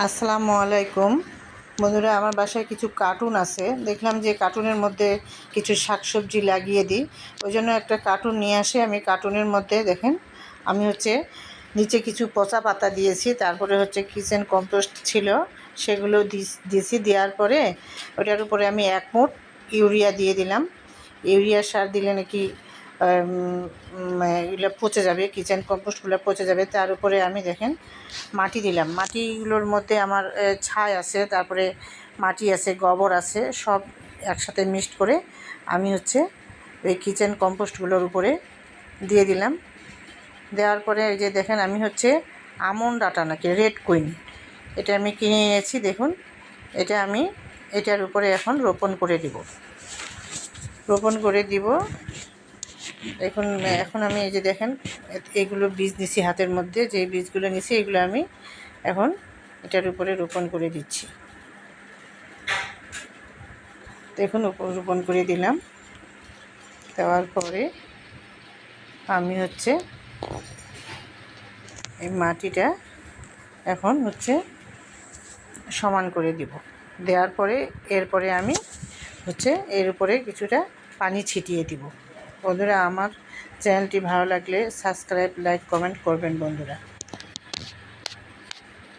আসসালামু আলাইকুম বন্ধুরা, আমার বাসায় কিছু কার্টুন আছে। দেখলাম যে কার্টুনের মধ্যে কিছু শাকসবজি লাগিয়ে দিই, ওই জন্য একটা কার্টুন নিয়ে আসে। আমি কার্টুনের মধ্যে দেখেন, আমি নিচে কিছু পচা পাতা দিয়েছি, তারপরে কিচেন কম্পোস্ট ছিল, সেগুলো দিয়েছি। দেওয়ার পরে ওটার উপরে আমি 1 মুঠ ইউরিয়া দিয়ে দিলাম। ইউরিয়া সার দিলে নাকি এগুলো পচে যাবে, কিচেন কম্পোস্টগুলো পচে যাবে। তার উপরে আমি দেখেন মাটি দিলাম। মাটিগুলোর মধ্যে আমার ছাই আছে, তারপরে মাটি আছে, গোবর আছে, সব একসাথে মিক্সড করে আমি ওই কিচেন কম্পোস্টগুলোর উপরে দিয়ে দিলাম। দেওয়ার পরে এই যে দেখেন, আমি আমন্ড আটা নাকি রেড কুইন, এটা আমি কিনে এনেছি। দেখুন, এটা আমি এটার উপরে এখন রোপণ করে দিব। এখন আমি এই যে দেখেন, এগুলো বীজ নিছি হাতের মধ্যে, যে বীজগুলো নিছি এগুলো আমি এখন এটার উপরে রোপণ করে দিচ্ছি। দেখুন, রোপণ করে দিলাম। দেওয়ার পরে আমি এই মাটিটা এখন সমান করে দিব। দেওয়ার পরে এরপরে আমি এর উপরে কিছুটা পানি ছিটিয়ে দিব। বন্ধুরা, আমার চ্যানেলটি ভালো লাগলে সাবস্ক্রাইব, লাইক, কমেন্ট করবেন বন্ধুরা।